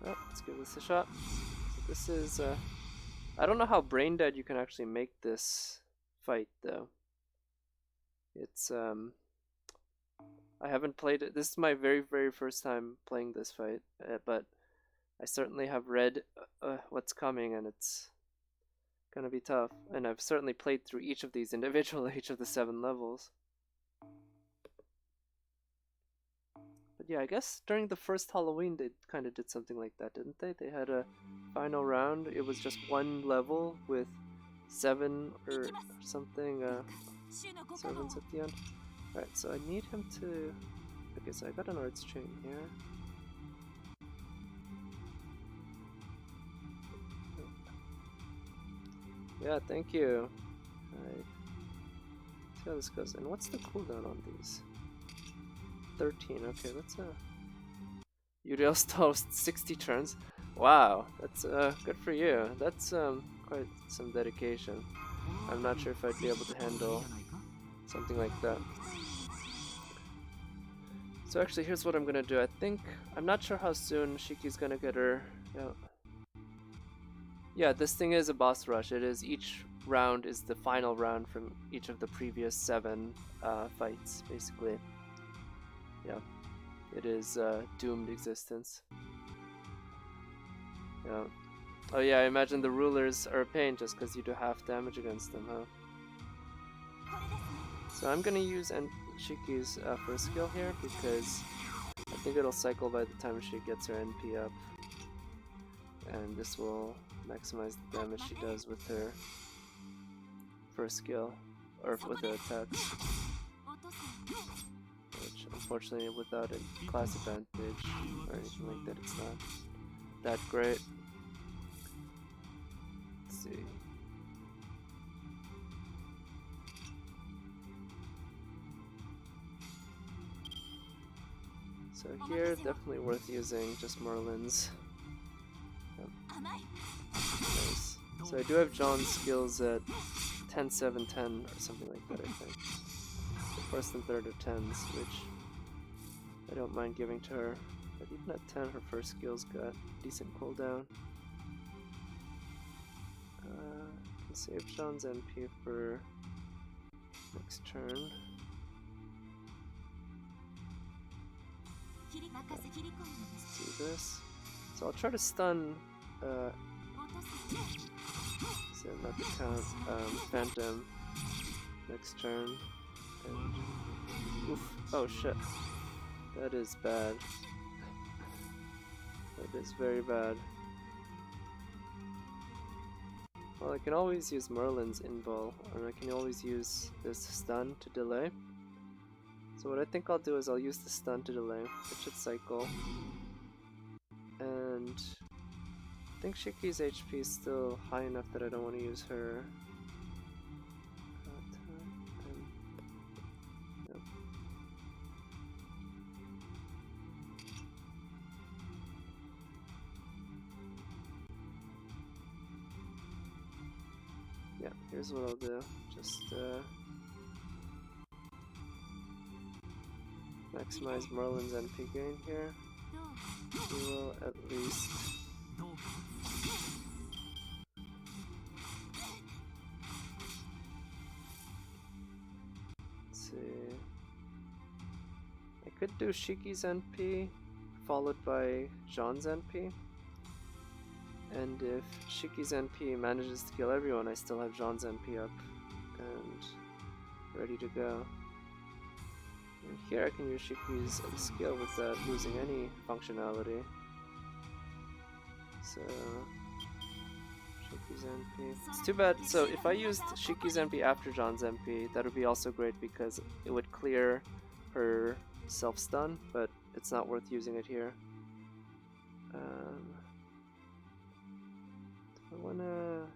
Oh, let's give this a shot. So this is, I don't know how brain dead you can actually make this fight though. It's, I haven't played it. This is my very first time playing this fight, but I certainly have read what's coming, and it's gonna be tough. And I've certainly played through each of these individually, each of the 7 levels. But yeah, I guess during the first Halloween they kind of did something like that, didn't they? They had a final round. It was just one level with 7 or something, 7s at the end. Alright, so I need him to... Okay, so I got an arts chain here. Yeah, thank you. Alright. See how this goes. And what's the cooldown on these? 13, okay, that's Uriel's toast 60 turns. Wow, that's good for you. That's quite some dedication. I'm not sure if I'd be able to handle something like that. So actually, here's what I'm gonna do. I think I'm not sure how soon Shiki's gonna get her. Yeah, this thing is a boss rush. It is, each round is the final round from each of the previous 7 fights, basically. Yeah, it is doomed existence. Yeah. Oh yeah, I imagine the rulers are a pain just because you do half damage against them, huh? So I'm gonna use Shiki's first skill here because I think it'll cycle by the time she gets her NP up. And this will maximize the damage she does with her first skill, or with her attacks. Which, unfortunately, without a class advantage or anything like that, it's not that great. Let's see. So here, definitely worth using just Merlin's. Yep. Nice. So I do have John's skills at 10, 7, 10 or something like that, I think. The first and third are 10s, which I don't mind giving to her. But even at 10, her first skills got decent cooldown. Can save John's MP for next turn. Let's do this. So I'll try to stun so not to count Phantom next turn. And oof, oh shit. That is bad. That is very bad. Well, I can always use Merlin's invul, and I can always use this stun to delay. So what I think I'll do is I'll use the stun to delay. It should cycle. And I think Shiki's HP is still high enough that I don't want to use her. Yep. Yeah, here's what I'll do. Just maximize Merlin's NP gain here. We will at least let's see. I could do Shiki's NP followed by Jean's NP. And if Shiki's NP manages to kill everyone, I still have Jean's NP up and ready to go. And here I can use Shiki's skill without losing any functionality. So, Shiki's MP. It's too bad, so if I used Shiki's MP after John's MP, that would be also great because it would clear her self-stun, but it's not worth using it here. I wanna...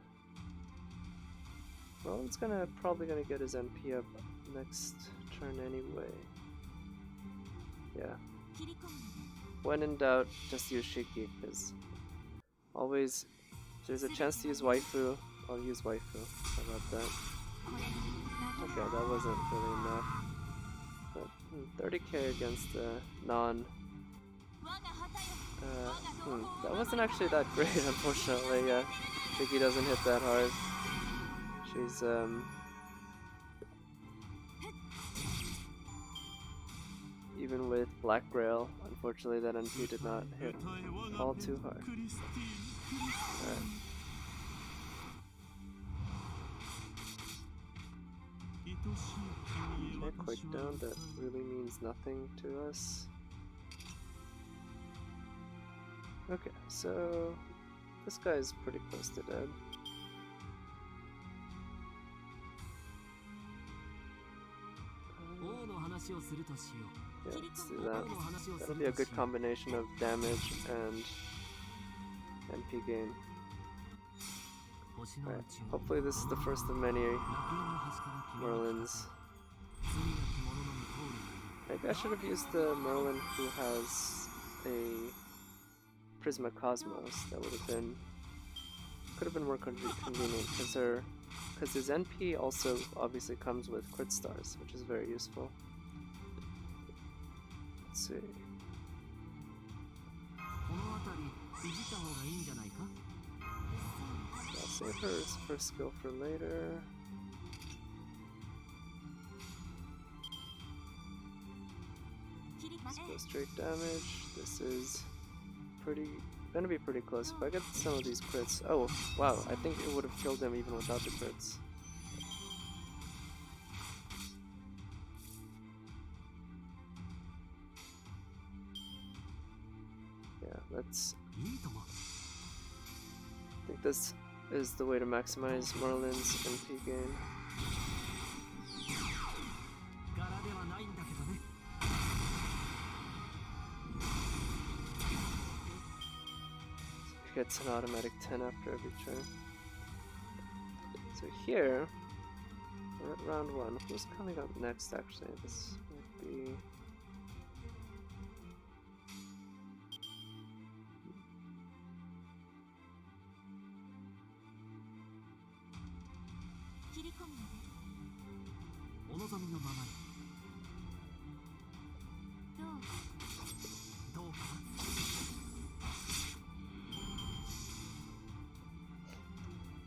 Well, it's probably gonna get his MP up next turn anyway. Yeah. When in doubt, just use Shiki, because always, if there's a chance to use waifu, I'll use waifu. How about that? Okay, that wasn't really enough. But 30k against non... That wasn't actually that great, unfortunately. Shiki doesn't hit that hard. She's even with Black Grail, unfortunately that NP did not hit all too hard. Alright. Okay, quick down, that really means nothing to us. Okay, so this guy's pretty close to dead. Yeah, let's do that. That'll be a good combination of damage and NP gain. Alright, hopefully this is the first of many Merlins. Maybe I should have used the Merlin who has a Prisma Cosmos. That would have been, could have been more convenient because his NP also obviously comes with crit stars, which is very useful. Let's see. I'll save her first skill for later. Let's go straight damage. This is gonna be pretty close. If I get some of these crits. Oh wow, I think it would have killed him even without the crits. Yeah, let's. I think this is the way to maximize Merlin's MP gain. Gets an automatic 10 after every turn. So here, we're at round 1. Who's coming up next actually? This might be...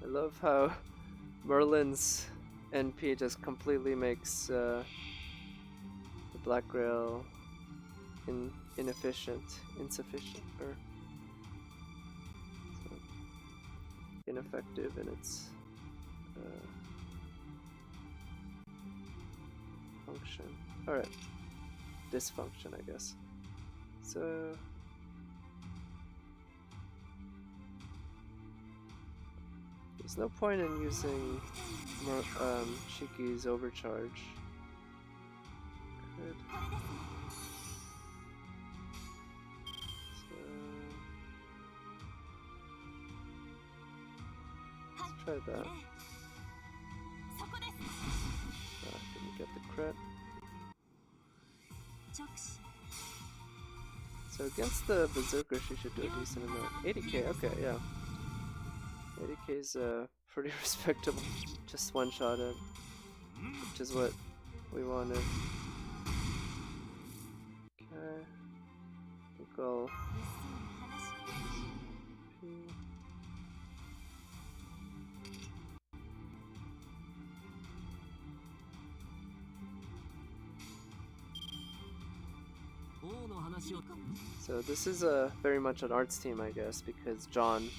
I love how Merlin's NP just completely makes the Black Grail insufficient, or so ineffective in its function. Alright, dysfunction, I guess. So there's no point in using Shiki's overcharge. Good. So let's try that. Didn't get the crit. So against the Berserker she should do a decent amount. 80k, okay, yeah. 80k is pretty respectable. Just one shot it, which is what we wanted. Okay, I think I'll... So this is very much an arts team, I guess, because John,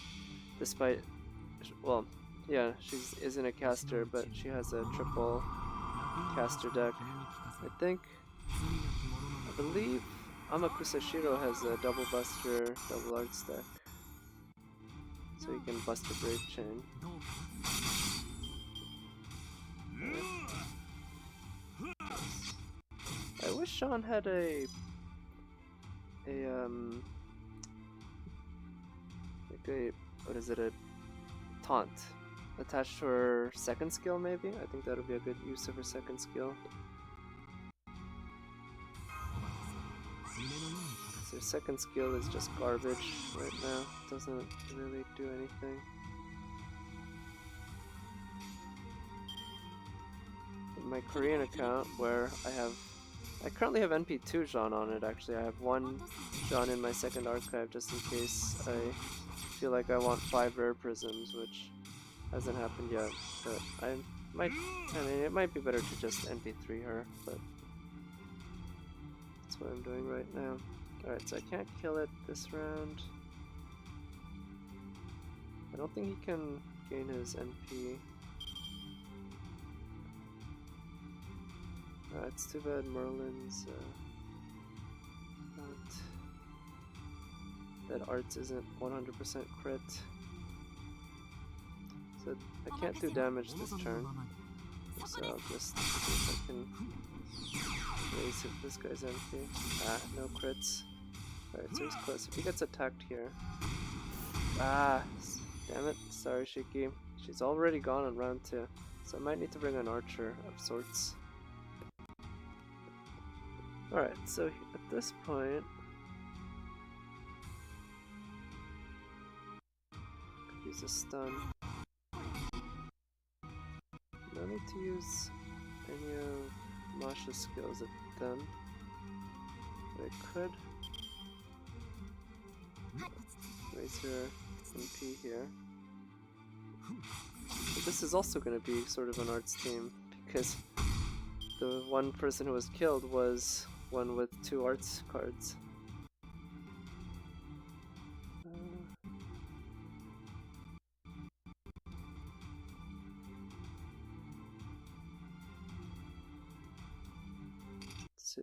despite, well, yeah, she isn't a caster, but she has a triple caster deck. I believe Amakusashiro has a double buster, double arts deck, so you can bust a Brave Chain. I wish John had a what is it, a taunt attached to her second skill maybe? I think that would be a good use of her second skill. So her second skill is just garbage right now, doesn't really do anything. In my Korean account, where I have I currently have NP2 Jean on it actually. I have one Jean in my second archive just in case I feel like I want 5 rare prisms, which hasn't happened yet. But I mean, it might be better to just NP3 her, but that's what I'm doing right now. Alright, so I can't kill it this round. I don't think he can gain his NP. It's too bad Merlin's that arts isn't 100% crit. So I can't do damage this turn. So I'll just see if I can raise this guy's NP. Ah, no crits. Alright, so he's close. If he gets attacked here. Ah, damn it. Sorry, Shiki. She's already gone on round 2. So I might need to bring an archer of sorts. Alright, so at this point, could use a stun. No need to use any of Masha's skills at them. But I could raise her MP here. But this is also going to be sort of an arts team, because the one person who was killed was one with 2 arts cards. Let's see.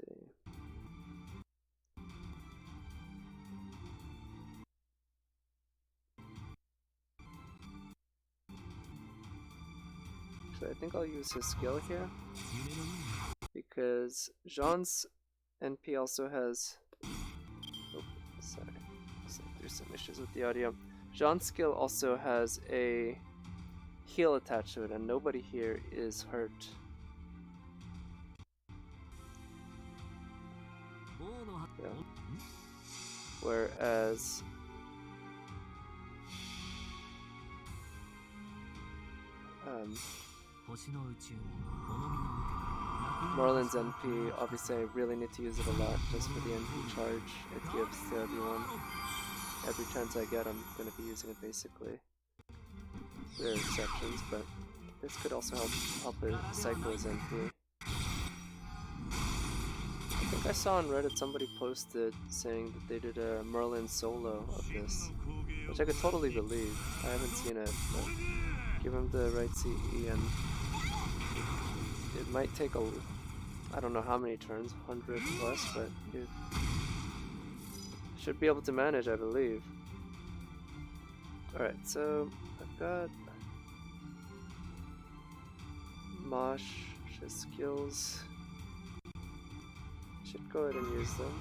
Actually, I think I'll use his skill here, because Jean's NP also has... Oh, sorry. Looks like there's some issues with the audio. Jean's skill also has a heal attached to it, and nobody here is hurt. Yeah. Whereas... Marlin's NP, obviously I really need to use it a lot just for the NP charge it gives to everyone. Every chance I get, I'm going to be using it basically. There are exceptions, but this could also help it cycle his NP. I think I saw on Reddit somebody posted saying that they did a Merlin solo of this, which I could totally believe. I haven't seen it, but give him the right CE and it might take I don't know how many turns, 100 plus, but it should be able to manage, I believe. Alright, so I've got Mosh's skills. Should go ahead and use them.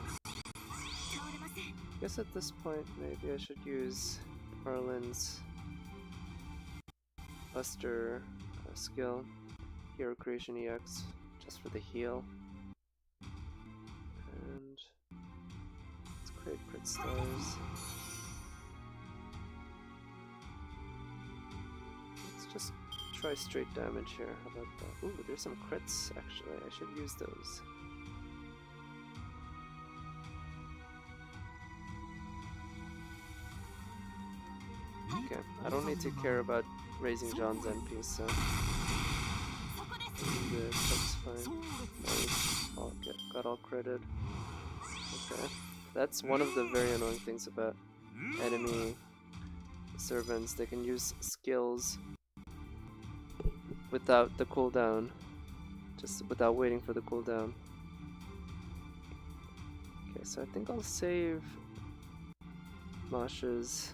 I guess at this point maybe I should use Merlin's Buster skill, Hero Creation EX, just for the heal. And let's create crit stars. Let's just try straight damage here. How about that? Ooh, there's some crits actually. I should use those. Okay, I don't need to care about raising John's NP, so that's fine. Nice. Got all credit. Okay, that's one of the very annoying things about enemy servants. They can use skills without the cooldown, just without waiting for the cooldown. Okay, so I think I'll save Masha's.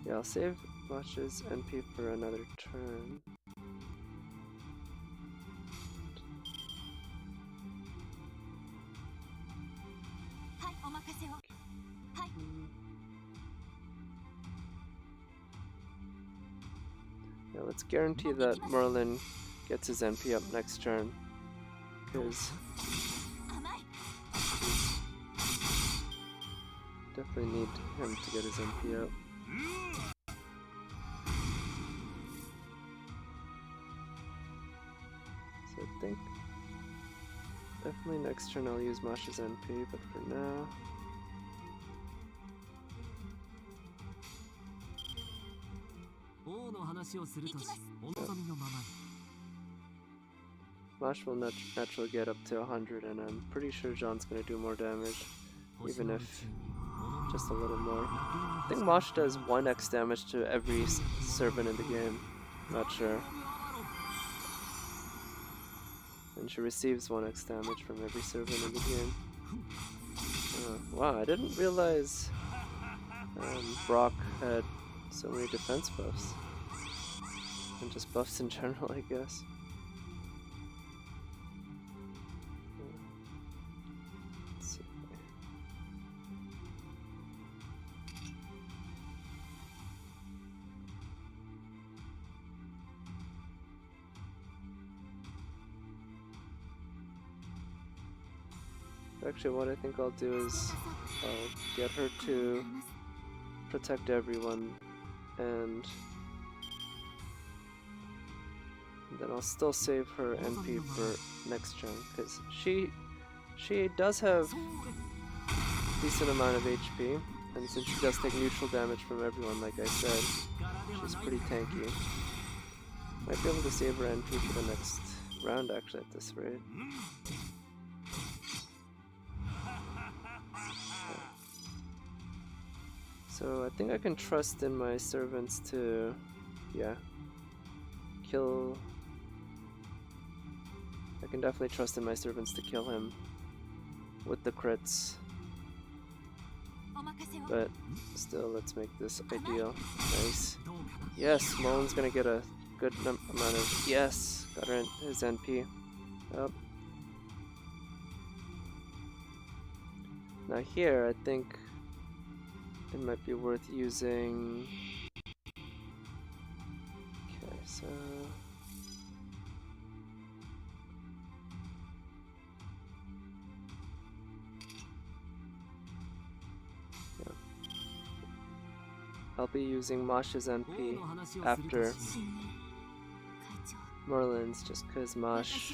Yeah, I'll save Masha's NP for another turn. Yeah, let's guarantee that Merlin gets his NP up next turn, because Definitely need him to get his MP out. So I think definitely next turn I'll use Masha's NP, but for now. Mash will naturally get up to 100, and I'm pretty sure John's gonna do more damage, even if just a little more. I think Mash does 1x damage to every servant in the game. Not sure. And she receives 1x damage from every servant in the game. Wow, I didn't realize Brock had so many defense buffs. And just buffs in general, I guess. Let's see. Actually, what I think I'll do is I'll get her to protect everyone, and then I'll still save her NP for next turn, because she does have a decent amount of HP, and since she does take neutral damage from everyone, like I said, she's pretty tanky. Might be able to save her NP for the next round actually at this rate. So I think I can trust in my servants to, yeah, kill. I can definitely trust in my servants to kill him with the crits. But still, let's make this ideal. Nice. Yes, Mullen's gonna get a good amount of. Yes, got her his NP. Up. Now here, I think it might be worth using. Okay, so yeah. I'll be using Masha's NP after Merlin's, just because Mash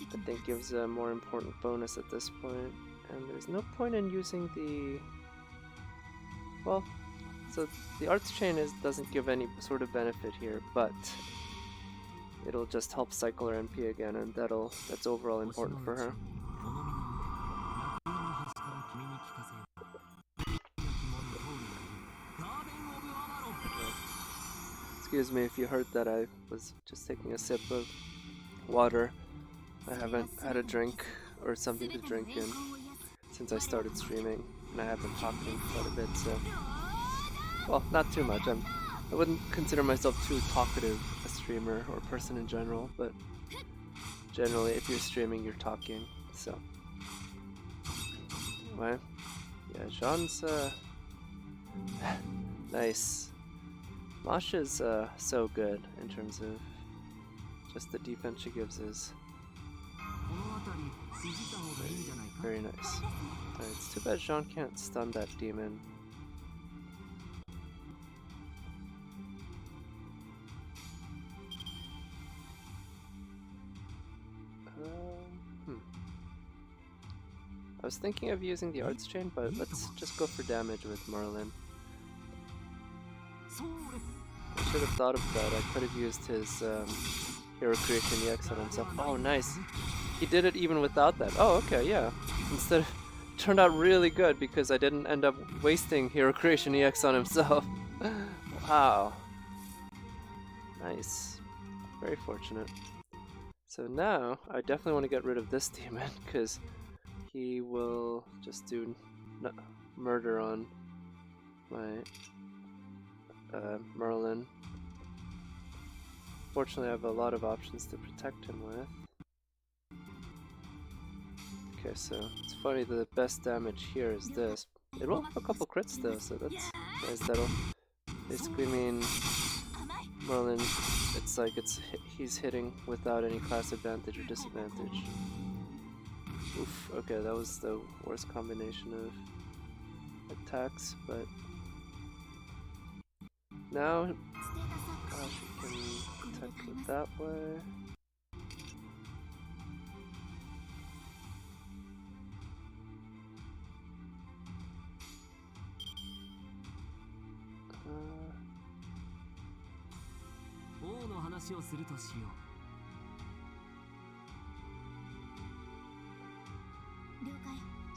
I think gives a more important bonus at this point, and there's no point in using the. Well, so the arts chain doesn't give any sort of benefit here, but it'll just help cycle her NP again, and that's overall important for her. Excuse me if you heard that. I was just taking a sip of water. I haven't had a drink or something to drink in since I started streaming. And I have been talking quite a bit, so. Well, not too much. I wouldn't consider myself too talkative a streamer or person in general, but generally, if you're streaming, you're talking, so. Anyway, yeah, Jean's, nice. Masha's, so good in terms of just the defense she gives is very nice. It's too bad Jean can't stun that demon. I was thinking of using the arts chain, but let's just go for damage with Merlin. I should have thought of that. I could have used his Hero Creation EX on himself. Oh, nice. He did it even without that. Oh, okay, yeah. Instead of... Turned out really good because I didn't end up wasting Hero Creation EX on himself. Wow. Nice. Very fortunate. So now, I definitely want to get rid of this demon because he will just do murder on my Merlin. Fortunately, I have a lot of options to protect him with. Okay, so it's funny that the best damage here is this. It will have a couple crits though, so that's nice. That'll basically mean Merlin, it's like he's hitting without any class advantage or disadvantage. Oof, okay, that was the worst combination of attacks, but now she can attack it that way.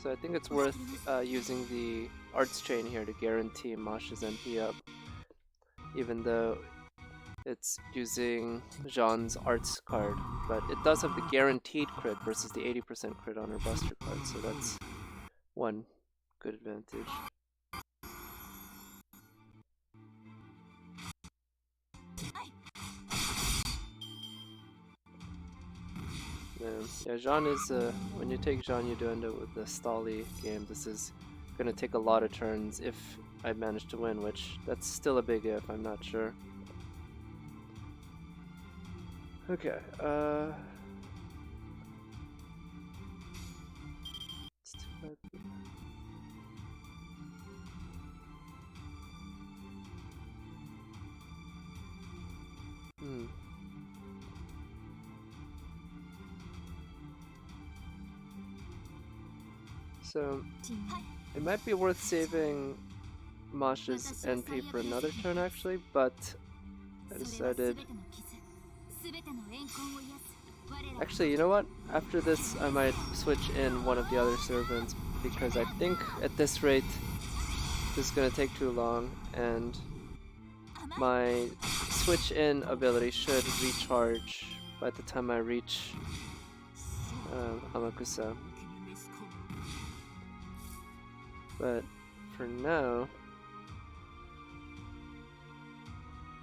So I think it's worth using the arts chain here to guarantee Masha's NP up, even though it's using Jean's arts card, but it does have the guaranteed crit versus the 80% crit on her buster card, so that's one good advantage. Yeah, Jean is, when you take Jean, you do end up with the Stally game. This is going to take a lot of turns if I manage to win, which that's still a big if, I'm not sure. Okay, it's too bad. So, it might be worth saving Masha's NP for another turn actually, but I decided... Actually, you know what? After this I might switch in one of the other servants, because I think at this rate this is going to take too long, and my switch in ability should recharge by the time I reach Amakusa. But for now,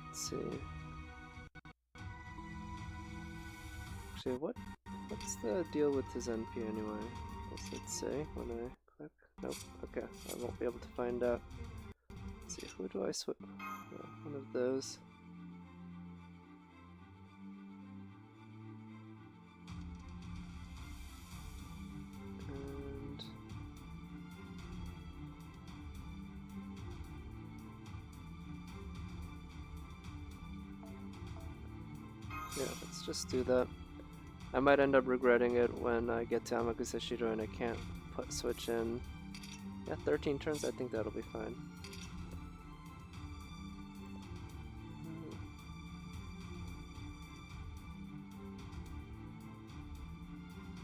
let's see. Actually, what's the deal with his NP anyway? Does it say when I click? Nope. Okay, I won't be able to find out. Let's see, who do I switch? One of those. Yeah, let's just do that. I might end up regretting it when I get to Amakusa Shiro and I can't switch in. Yeah, 13 turns, I think that'll be fine.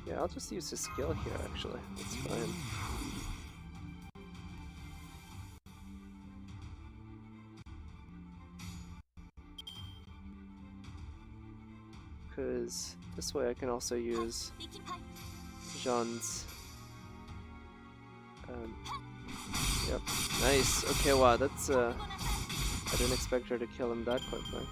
Yeah, I'll just use his skill here actually, that's fine. Because this way I can also use Jean's. Yep, nice. Okay, wow, that's I didn't expect her to kill him that quickly.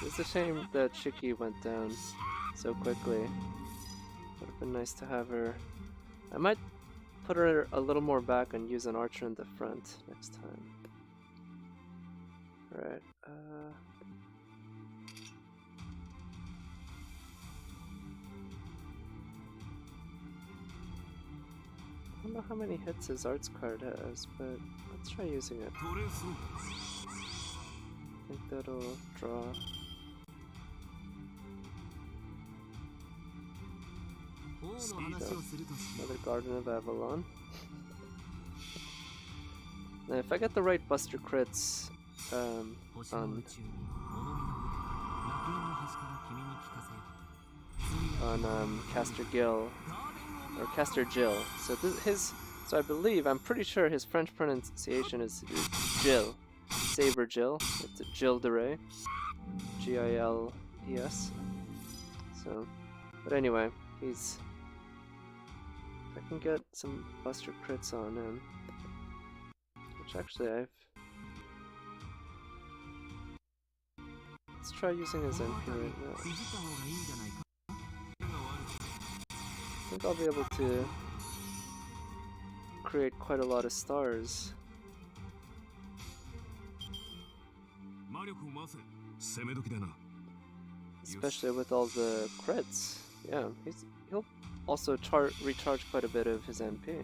It's a shame that Shiki went down so quickly. Would have been nice to have her. I might put her a little more back and use an archer in the front next time. Alright, I don't know how many hits his arts card has, but let's try using it. I think that'll draw. So, another Garden of Avalon. Now, if I get the right Buster crits on Caster Gill or Caster Jill, so so I believe, I'm pretty sure his French pronunciation is Jill, Saber Jill. It's a Jill de Ray, G-I-L-E-S. So, but anyway, if I can get some Buster crits on him, which actually let's try using his NP right now. I think I'll be able to create quite a lot of stars. Especially with all the crits. Yeah, he'll also recharge quite a bit of his NP.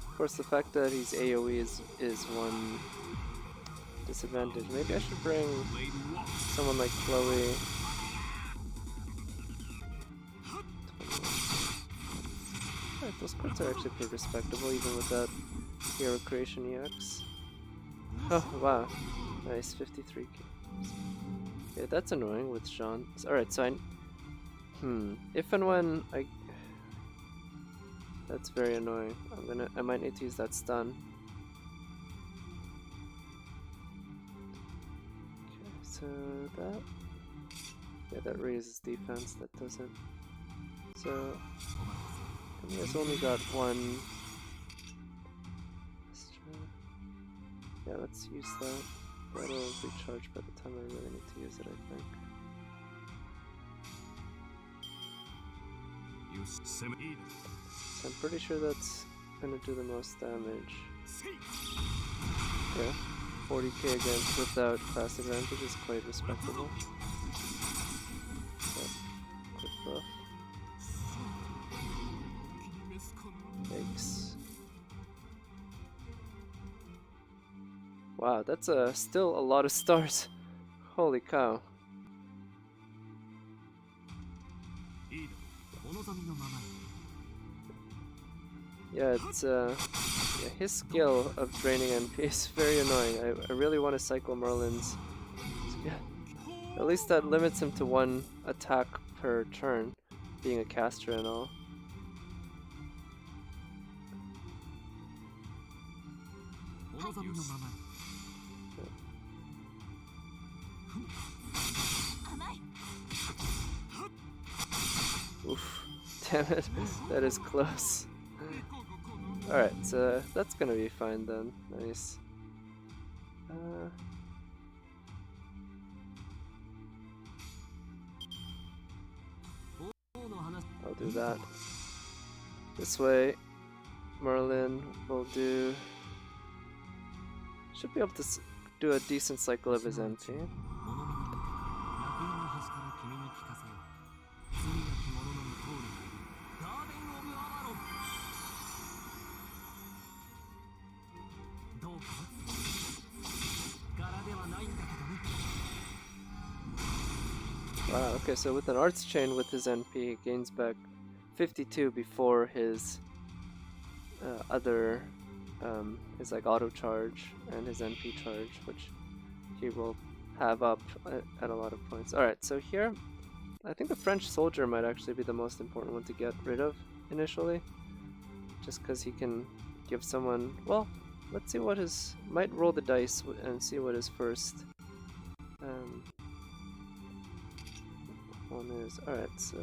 Of course, the fact that he's AoE is one disadvantage. Maybe I should bring someone like Chloe. Alright, those cards are actually pretty respectable, even without Hero Creation EX. Oh, wow. Nice, 53k. Yeah, that's annoying with Jean. Alright, so if and when I... That's very annoying. I might need to use that stun. Okay, so that... Yeah, that raises defense, that doesn't. So... He has only got one... Yeah, let's use that. That'll recharge by the time I really need to use it, I think. So I'm pretty sure that's gonna do the most damage. Yeah, 40k against without class advantage is quite respectable. But quick buff. Yikes. Wow, that's still a lot of stars. Holy cow. Yeah, it's yeah, his skill of draining NP is very annoying. I really want to cycle Merlin's. Yeah. At least that limits him to one attack per turn, being a caster and all. Oof, damn it, that is close. Alright, so that's gonna be fine then. Nice. I'll do that. This way, Merlin will do... Should be able to do a decent cycle of his NP. Wow, okay, so with an Arts Chain with his NP, he gains back 52 before his other, his like auto charge and his NP charge, which he will have up at a lot of points. Alright, so here, I think the French Soldier might actually be the most important one to get rid of initially, just because he can give someone, well, let's see what his, might roll the dice and see what his first one is. Alright, so...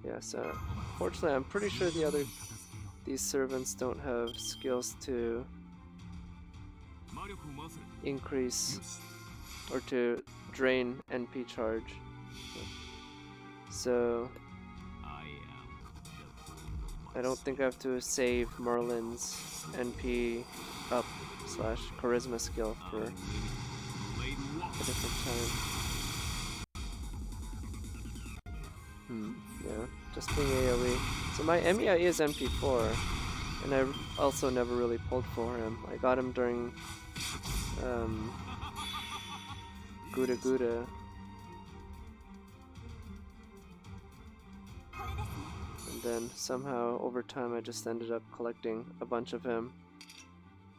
Yeah, so fortunately I'm pretty sure these servants don't have skills to increase or to drain NP charge. So I don't think I have to save Merlin's NP up / charisma skill for a different time. Yeah, just being AoE. So my MEI is MP4, and I also never really pulled for him. I got him during Gouda Gouda. And then somehow over time I just ended up collecting a bunch of him.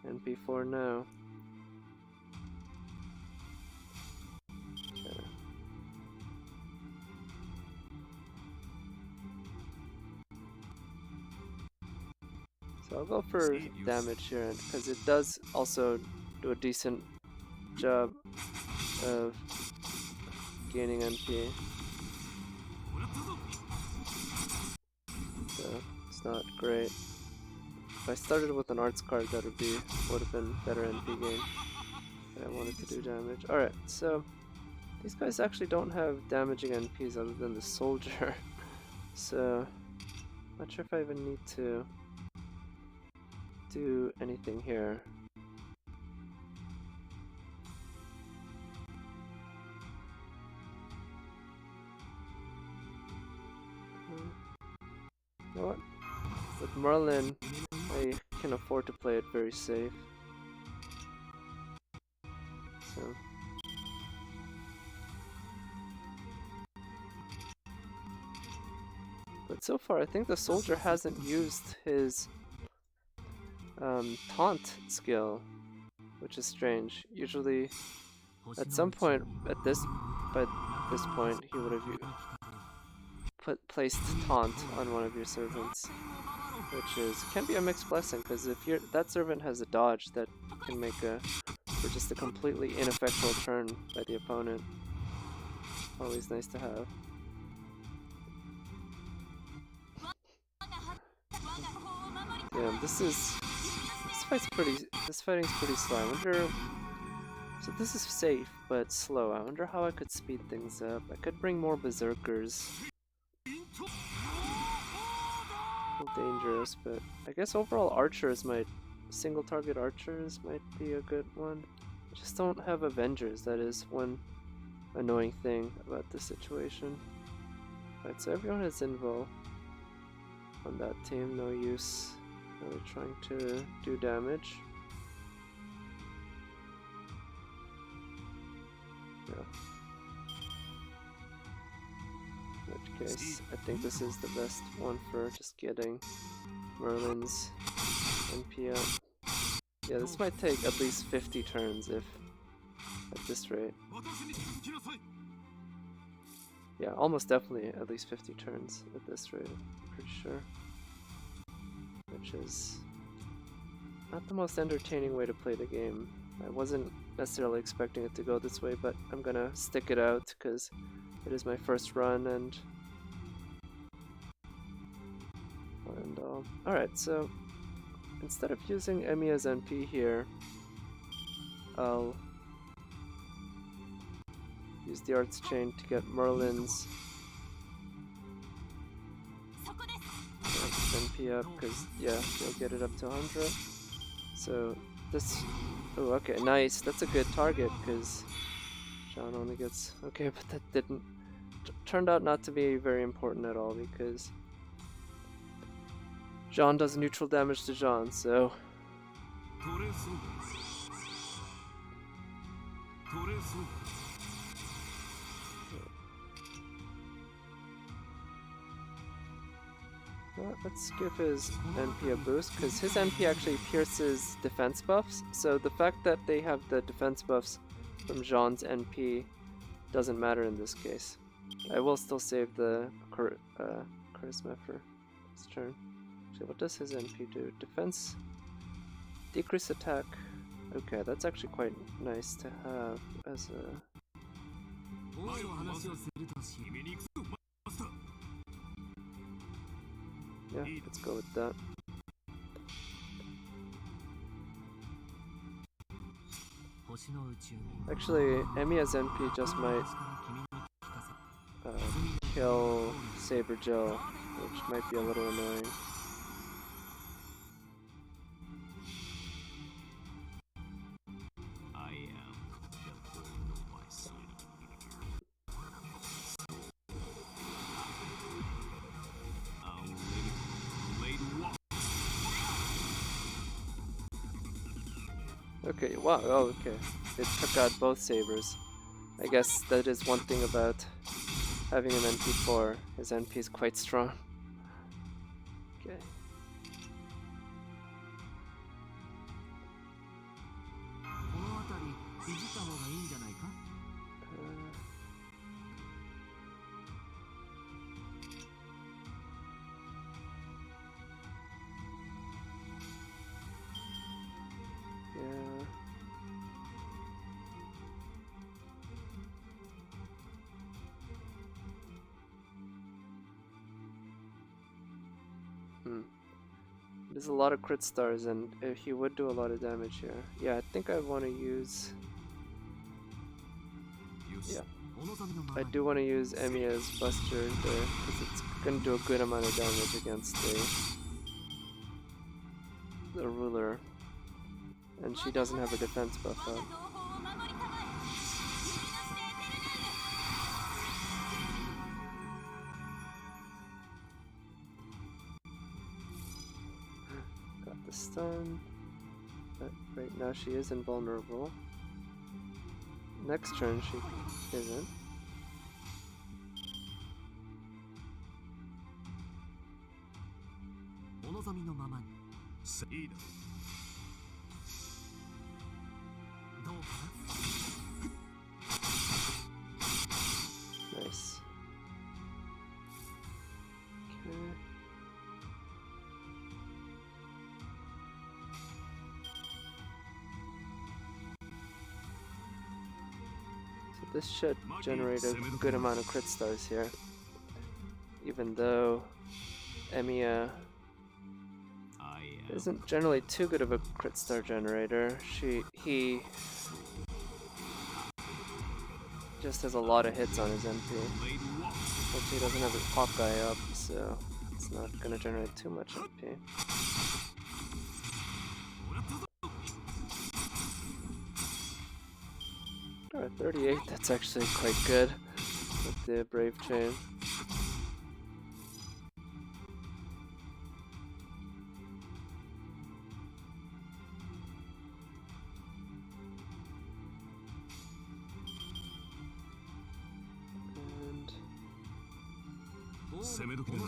MP4 now. Okay. So I'll go for damage here because it does also do a decent job of gaining NP. So it's not great. If I started with an arts card, that would have been better NP gain. But I wanted to do damage. Alright, so these guys actually don't have damaging NPs other than the soldier. So Not sure if I even need to do anything here. You know what? With Merlin, I can afford to play it very safe. So. But so far, I think the soldier hasn't used his taunt skill, which is strange. Usually, at some point by this point, he would have placed taunt on one of your servants, which can be a mixed blessing, because if that servant has a dodge that can make for just a completely ineffectual turn by the opponent. Always nice to have. Yeah, this fighting's pretty slow. I wonder. So this is safe but slow. I wonder how I could speed things up. I could bring more berserkers. A little dangerous, but I guess overall single target archers might be a good one. I just don't have avengers. That is one annoying thing about this situation. Right, so everyone has invo on that team. No use really trying to do damage. Yeah. In which case, I think this is the best one for just getting Merlin's NP up. Yeah, this might take at least 50 turns at this rate. Yeah, almost definitely at least 50 turns at this rate, I'm pretty sure. Which is not the most entertaining way to play the game. I wasn't necessarily expecting it to go this way, but I'm gonna stick it out because it is my first run and alright, so instead of using Emiya's NP here, I'll use the Arts Chain to get Merlin's NP up, because yeah, he'll get it up to 100. So this, oh okay, nice, that's a good target, because John only gets, okay, but that turned out not to be very important at all, because Jean does neutral damage to Jean, so let's give his NP a boost, because his NP actually pierces defense buffs, so the fact that they have the defense buffs from Jean's NP doesn't matter in this case. I will still save the charisma for this turn. So what does his NP do? Defense, decrease attack. Okay, that's actually quite nice to have as a... Yeah, let's go with that. Actually, Emiya's NP just might kill Saber Jill, which might be a little annoying. Okay, wow, oh, okay. It took out both sabers. I guess that is one thing about having an NP4. His NP is quite strong. Okay. There's a lot of crit stars, and he would do a lot of damage here. Yeah, I think I want to use... Yeah, I do want to use Emiya's Buster there, because it's gonna do a good amount of damage against the ruler. And she doesn't have a defense buff up. Got the stun. But right now she is invulnerable. Next turn she isn't. Nice. Okay. So this should generate a good amount of crit stars here. Even though Emiya isn't generally too good of a crit star generator. He just has a lot of hits on his MP. Which he doesn't have his Hawkeye up, so it's not gonna generate too much MP. Alright, 38, that's actually quite good with the Brave Chain.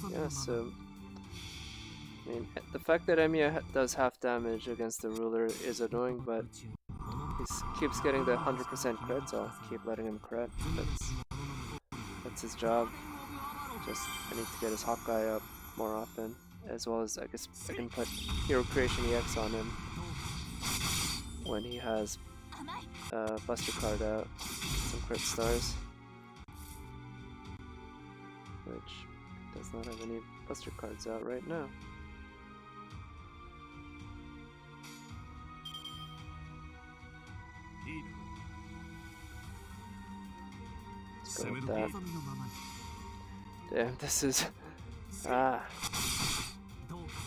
Yeah, so I mean, the fact that Emiya does half damage against the ruler is annoying, but he keeps getting the 100% crit, so I'll keep letting him crit. That's his job. Just I need to get his Hawkeye up more often, as well as I guess I can put Hero Creation EX on him when he has Buster card out, some crit stars, which does not have any Buster cards out right now. Let's go with that. Damn, this is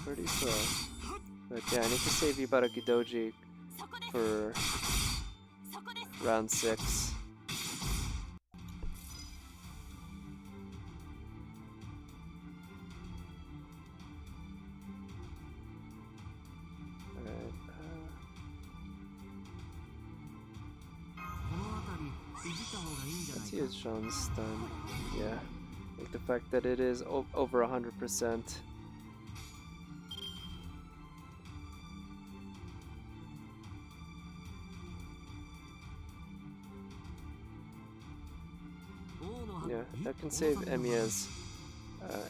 pretty slow. But yeah, I need to save Ibaraki Douji for round 6. Let's use Jean's stun. Yeah, like the fact that it is over 100%. Yeah, that can save Emiya's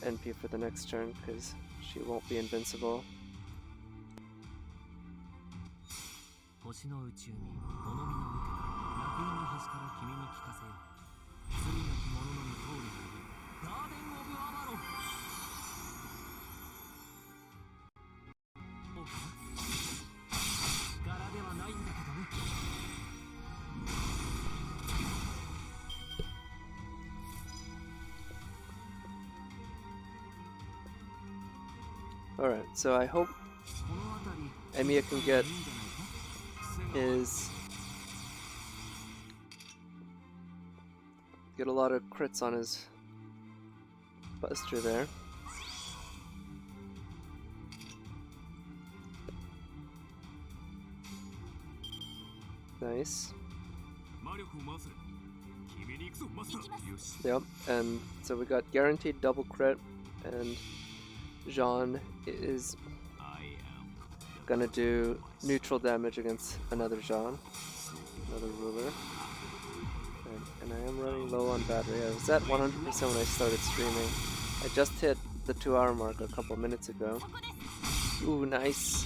NP for the next turn because she won't be invincible. Alright, so I hope Emiya can get a lot of crits on his Buster there. Nice. Yep, and so we got guaranteed double crit, and Jean is gonna do neutral damage against another Jean, another ruler. And I am running low on battery. I was at 100% when I started streaming. I just hit the 2-hour mark a couple minutes ago. Ooh, nice.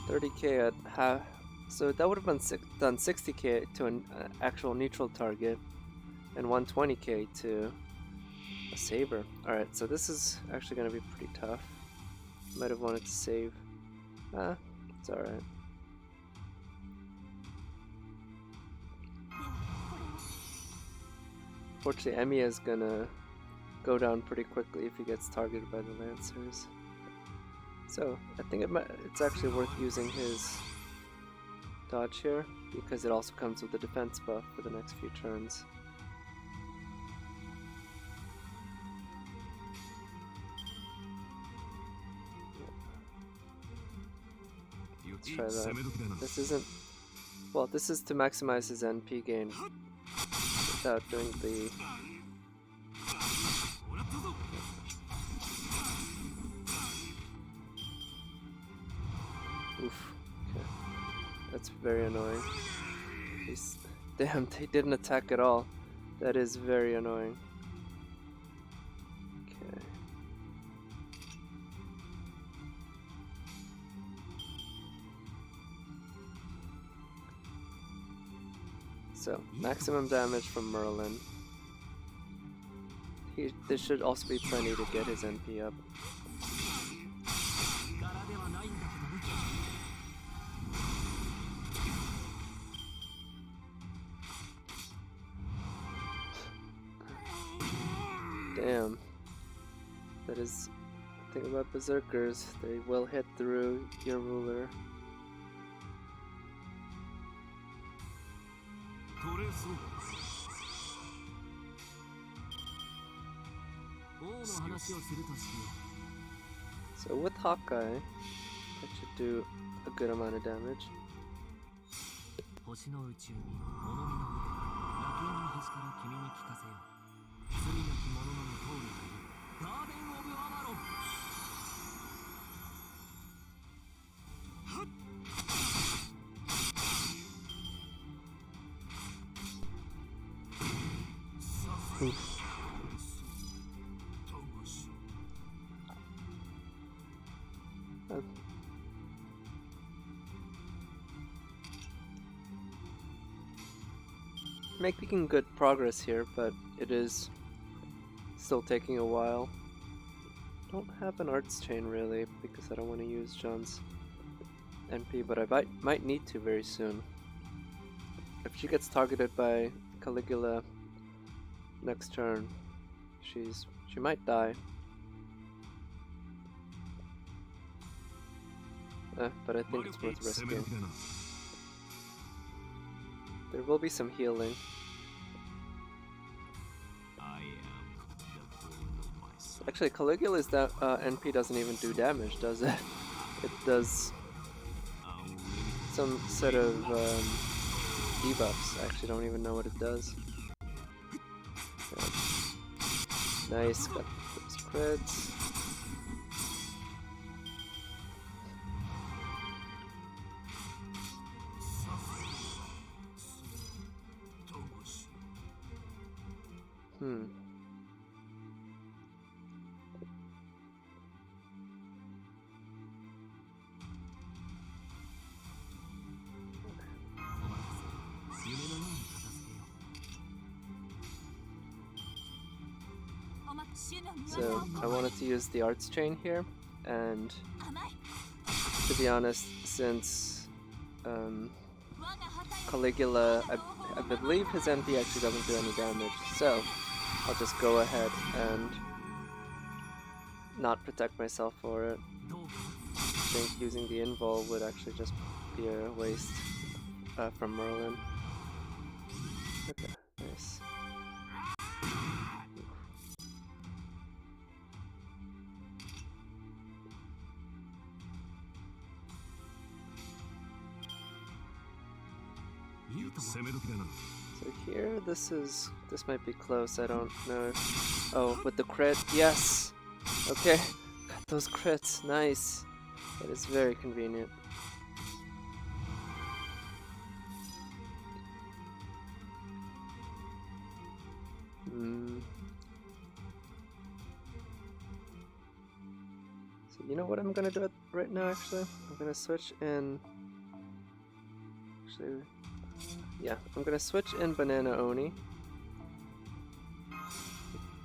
30k at half. So that would have been done 60k to an actual neutral target, and 120k to a saber. Alright, so this is actually going to be pretty tough. Might have wanted to save. It's alright. Fortunately, Emiya is gonna go down pretty quickly if he gets targeted by the Lancers. So I think it's actually worth using his dodge here, because it also comes with the defense buff for the next few turns. Let's try that. This isn't... well, this is to maximize his NP gain without doing the... oof. Okay. That's very annoying. Damn, they didn't attack at all. That is very annoying. Okay. So, maximum damage from Merlin. There should also be plenty to get his NP up. Damn. That is the thing about berserkers. They will hit through your ruler. So with Hawkeye, that should do a good amount of damage. Making good progress here, but it is still taking a while. Don't have an arts chain really, because I don't want to use John's NP, but I might need to very soon. If she gets targeted by Caligula next turn, she might die. But I think it's worth risking. There will be some healing. Actually, Caligula's NP doesn't even do damage, does it? It does some set of debuffs. I actually don't even know what it does. Nice, got those crits. So I wanted to use the arts chain here, and to be honest, since Caligula, I believe his NP actually doesn't do any damage, so I'll just go ahead and not protect myself for it. I think using the invul would actually just be a waste from Merlin. Okay, nice. So here, this might be close, I don't know if... oh, with the crit, yes! Okay, got those crits, nice. That is very convenient. So you know what I'm gonna do right now, actually? I'm gonna switch in... actually... yeah, I'm gonna switch in Banana Oni,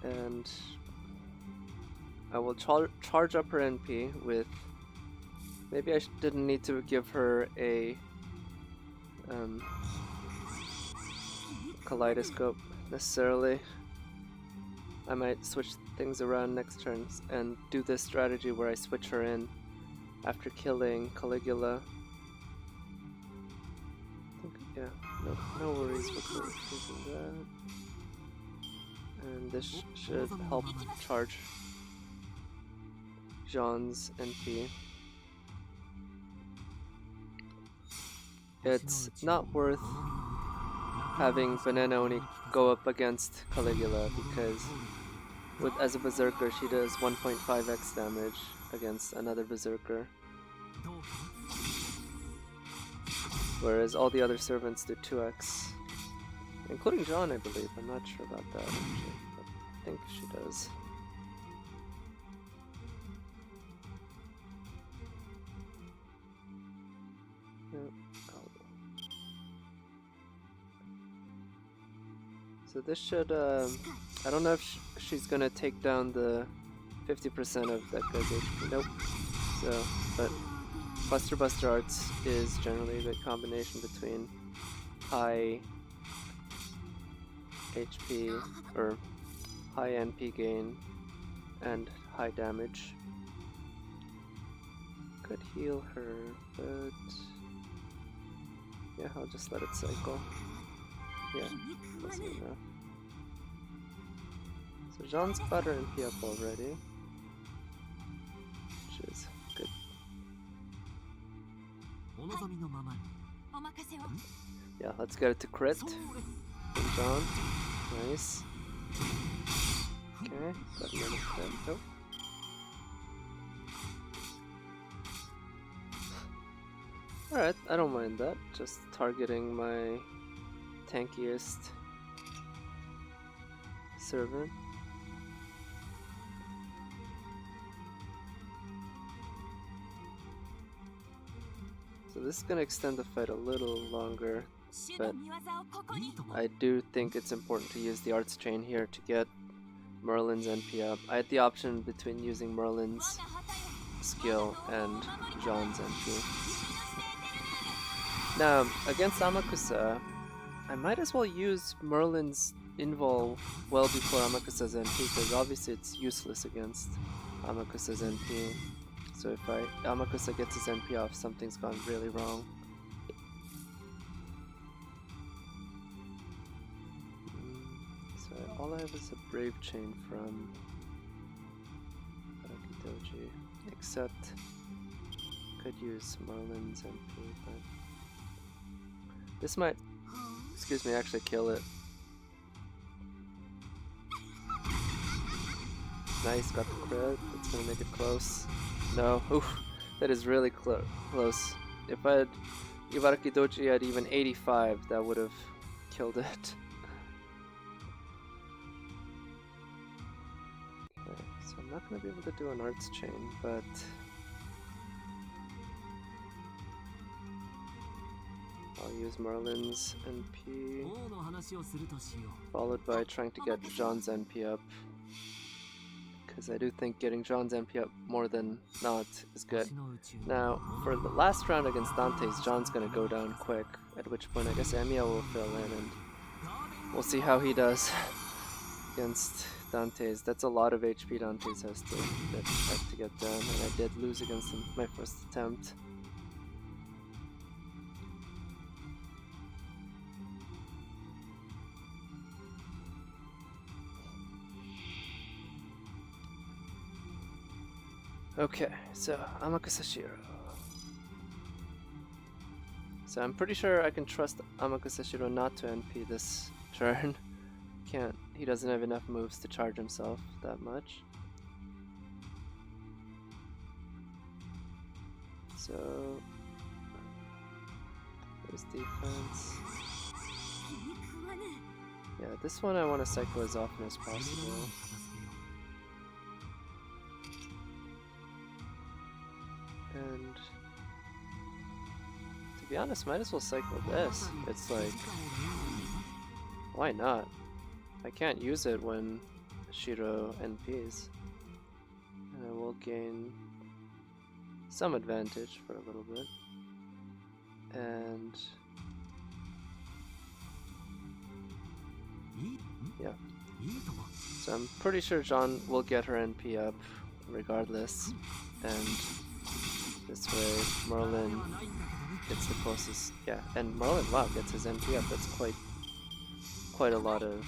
and I will charge up her NP with... maybe I didn't need to give her a kaleidoscope necessarily. I might switch things around next turn and do this strategy where I switch her in after killing Caligula. Yeah, no worries with doing that. And this should help charge Jean's NP. It's not worth having Banana Oni go up against Caligula because as a Berserker she does 1.5x damage against another Berserker. Whereas all the other servants do 2x. Including Jean, I believe. I'm not sure about that actually, but I think she does. So this should, I don't know if she's gonna take down the 50% of that guy's HP. Nope. So, but Buster Arts is generally the combination between high HP or high NP gain and high damage. Could heal her, but yeah, I'll just let it cycle. Yeah, wasn't enough. So Jean's got her NP up already, which is good. Yeah, let's get it to crit from Jean. Nice. Okay, got another crit. Nope. Alright, I don't mind that. Just targeting my tankiest servant. So this is gonna extend the fight a little longer, but I do think it's important to use the arts chain here to get Merlin's NP up. I had the option between using Merlin's skill and Jean's NP. Now, against Amakusa, I might as well use Merlin's invul well before Amakusa's NP, because obviously it's useless against Amakusa's NP. So if Amakusa gets his NP off, something's gone really wrong. So all I have is a Brave Chain from Ibaraki Douji, except could use Merlin's NP, but this might, excuse me, actually kill it. Nice, got the crit. That's gonna make it close. No, oof, that is really close. If I had Ibaraki Douji at even 85, that would have killed it. Okay, so I'm not gonna be able to do an arts chain, but I'll use Merlin's NP, followed by trying to get Jean's NP up, because I do think getting Jean's NP up more than not is good. Now, for the last round against Dantes, Jean's gonna go down quick, at which point I guess Emiya will fill in, and we'll see how he does against Dantes. That's a lot of HP Dantes has to get down, and I did lose against him my first attempt. Okay, so Amakusa. So I'm pretty sure I can trust Amakusa not to NP this turn. He doesn't have enough moves to charge himself that much. So there's defense. Yeah, this one I want to cycle as often as possible. And to be honest, might as well cycle this. It's like, why not? I can't use it when Shiro NPs. And I will gain some advantage for a little bit. And yeah, So I'm pretty sure Jean will get her NP up regardless, and this way Merlin gets the closest. Yeah, and Merlin, wow, gets his NP up. That's quite a lot of.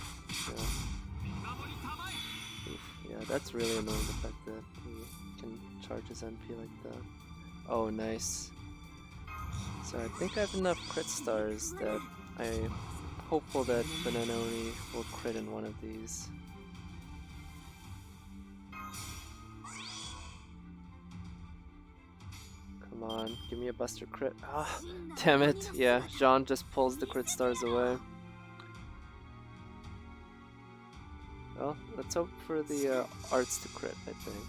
Yeah, that's really annoying, the fact that he can charge his NP like that. Oh, nice. So I think I have enough crit stars that I'm hopeful that Bananoni will crit in one of these. Come on, give me a buster crit. Ah, damn it. Yeah, Jean just pulls the crit stars away. Well, let's hope for the arts to crit, I think.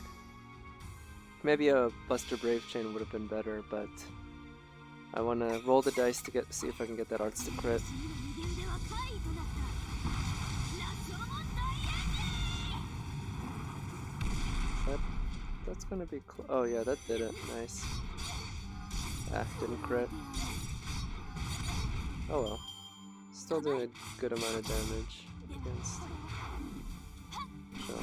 Maybe a Buster Brave Chain would have been better, but I want to roll the dice to see if I can get that arts to crit. That's gonna be oh yeah, that did it. Nice. Ah, didn't crit. Oh well. Still doing a good amount of damage against Jean.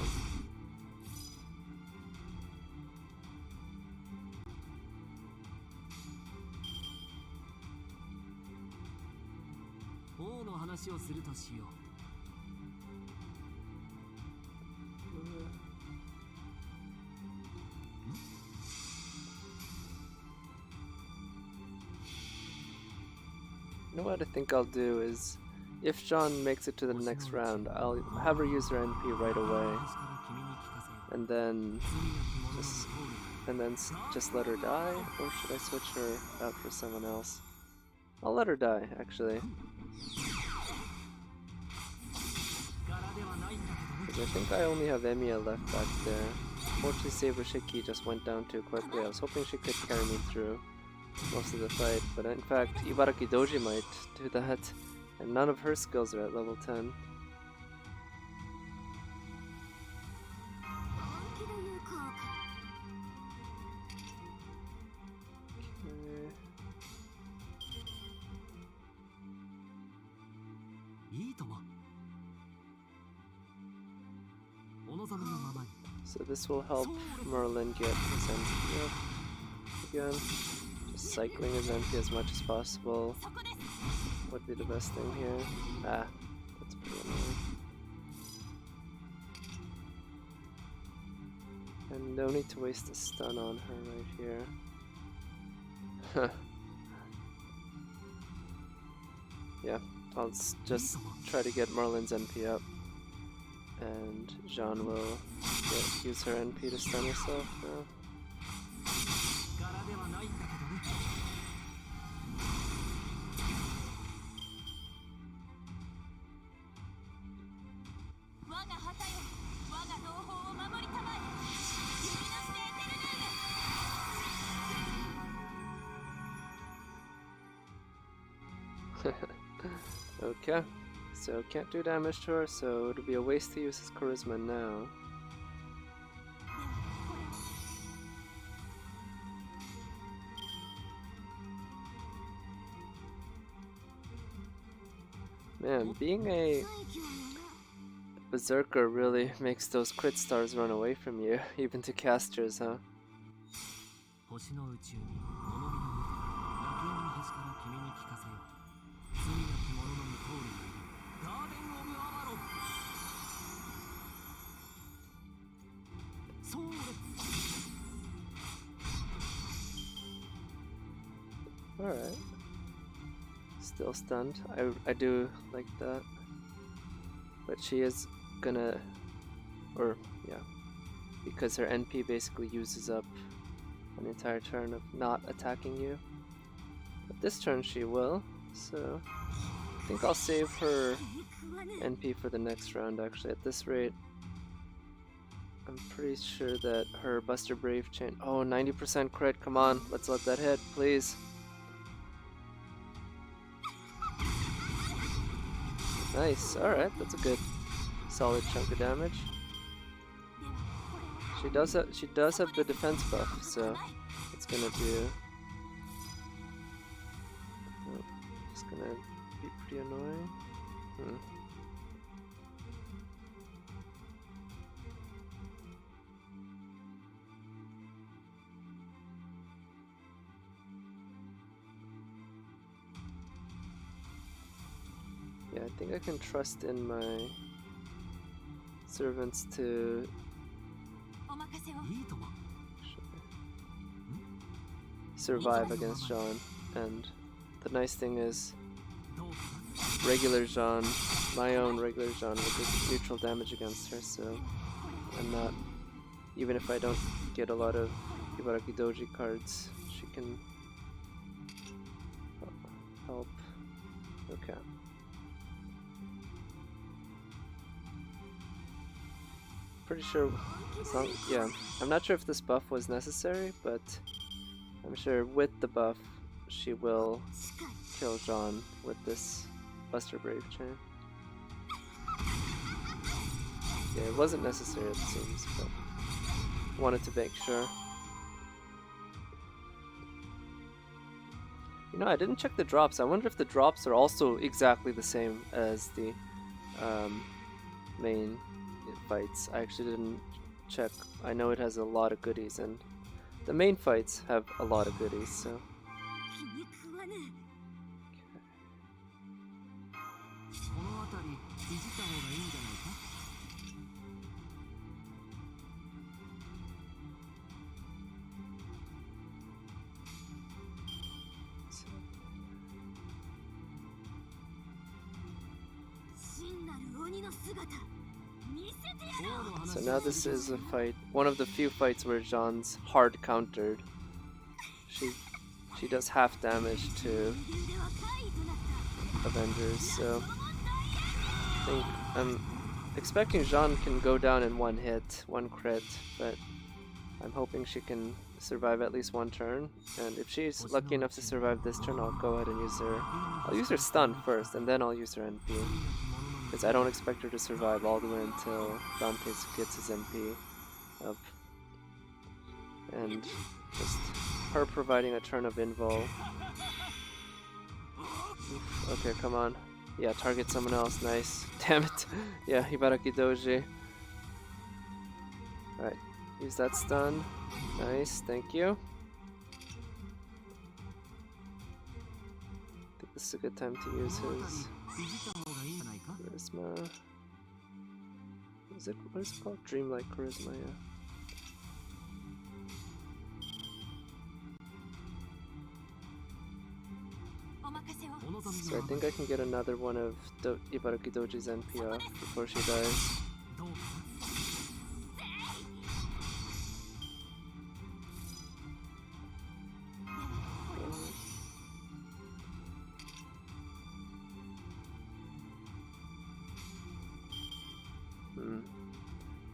You know what I think I'll do is, if Jean makes it to the next round, I'll have her use her NP right away, and then just let her die, or should I switch her out for someone else? I'll let her die, actually. Because I think I only have Emiya left back there. Fortunately, Saber Shiki just went down too quickly. I was hoping she could carry me through most of the fight, but in fact, Ibaraki Douji might do that, and none of her skills are at level 10. So this will help Merlin get his MP up again. Just cycling his MP as much as possible would be the best thing here. Ah, that's pretty annoying. And no need to waste a stun on her right here. Yeah, I'll just try to get Merlin's NP up. And Jean will use her NP to stun herself now. Okay, so can't do damage to her, so it'll be a waste to use his charisma now. Man, being a berserker really makes those crit stars run away from you, even to casters, huh? Alright. Still stunned. I do like that. But she is gonna... Or, yeah. Because her NP basically uses up an entire turn of not attacking you. But this turn she will, so... I think I'll save her NP for the next round, actually. At this rate, I'm pretty sure that her Buster Brave Chain... Oh, 90% crit, come on, let's let that hit, please. Nice, alright, that's a good solid chunk of damage. She does have the defense buff, so it's gonna do... Oh, it's gonna be pretty annoying. Yeah, I think I can trust in my servants to survive against Jean. And the nice thing is, regular Jean, my own regular Jean, will do neutral damage against her, so I'm not, even if I don't get a lot of Ibaraki Douji cards, she can help. Okay. Pretty sure, yeah, I'm not sure if this buff was necessary, but I'm sure with the buff, she will kill Jean with this Buster Brave chain. Yeah, it wasn't necessary it seems, but wanted to make sure. You know, I didn't check the drops. I wonder if the drops are also exactly the same as the main fights. I actually didn't check. I know it has a lot of goodies, and the main fights have a lot of goodies, so. So now this is a fight, one of the few fights where Jean's hard countered. She does half damage to Avengers, so I think I'm expecting Jean can go down in one hit, one crit, but I'm hoping she can survive at least one turn, and if she's lucky enough to survive this turn, I'll go ahead and use her. I'll use her stun first, and then I'll use her NP. Because I don't expect her to survive all the way until Dantes gets his MP up. And just her providing a turn of invul. Oof, okay, come on. Yeah, target someone else, nice. Damn it. Yeah, Ibaraki Douji. Alright, use that stun. Nice, thank you. I think this is a good time to use his Charisma. What is it called? Dreamlike Charisma, yeah. So I think I can get another one of Ibaraki Douji's NP off before she dies.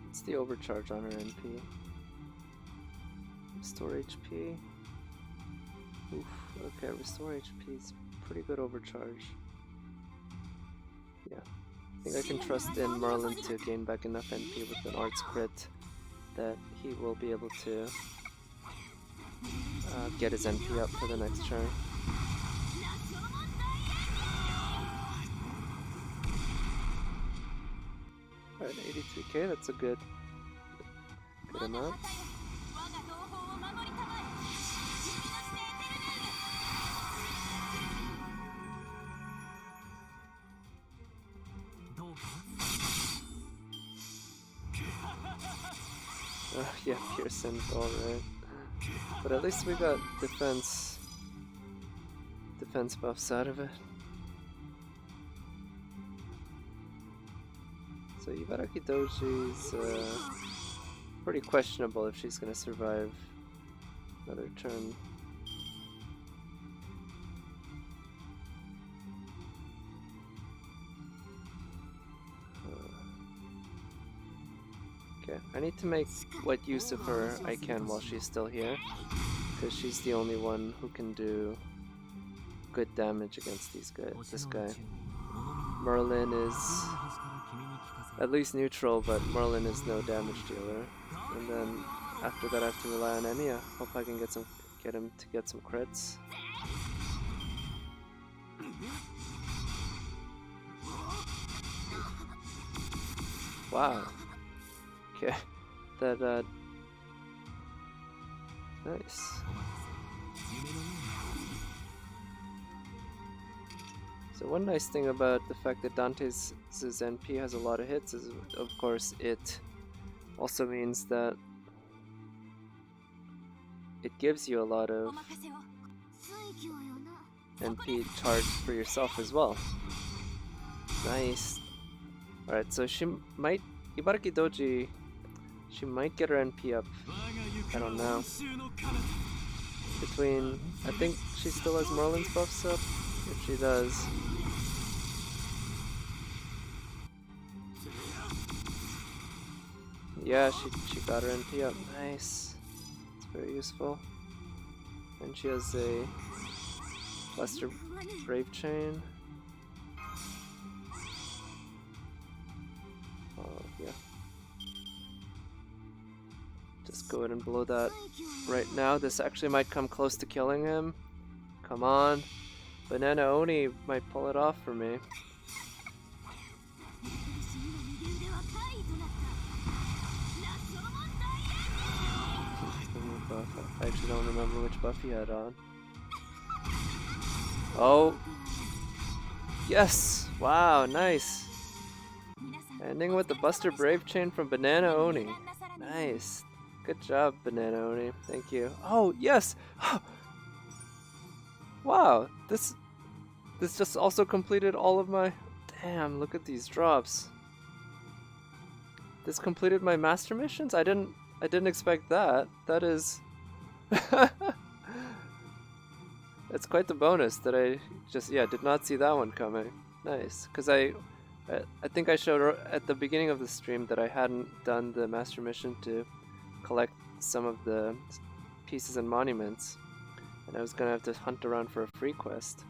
What's the overcharge on her NP? Restore HP. Oof, okay, restore HP is pretty good overcharge. Yeah, I think I can trust in Merlin to gain back enough NP with an arts crit that he will be able to get his NP up for the next turn. Alright, 83k, that's a good amount. Yeah, Pearson's alright. But at least we got defense buffs out of it. So Ibaraki Douji's pretty questionable if she's gonna survive another turn. Okay, I need to make what use of her I can while she's still here, because she's the only one who can do good damage against this guy. Merlin is at least neutral, but Merlin is no damage dealer. And then after that I have to rely on Emiya. Hope I can get him to get some crits. Wow. Okay. That nice. So one nice thing about the fact that Dante's NP has a lot of hits is, of course, it also means that it gives you a lot of NP charge for yourself as well. Nice. Alright, so she might... Ibaraki Douji, she might get her NP up. I don't know. Between... I think she still has Merlin's buffs up. If she does... Yeah, she got her NP up. Nice. It's very useful. And she has a Buster Brave Chain. Oh, yeah. Just go ahead and blow that right now. This actually might come close to killing him. Come on. Banana Oni might pull it off for me. I actually don't remember which buff he had on. Oh! Yes! Wow, nice! Ending with the Buster Brave Chain from Banana Oni. Nice. Good job, Banana Oni. Thank you. Oh, yes! Wow, this just also completed all of my... Damn, look at these drops. This completed my master missions? I didn't expect that. That is... That's quite the bonus that I just, yeah, did not see that one coming. Nice. Because I think I showed at the beginning of the stream that I hadn't done the master mission to collect some of the pieces and monuments. And I was going to have to hunt around for a free quest.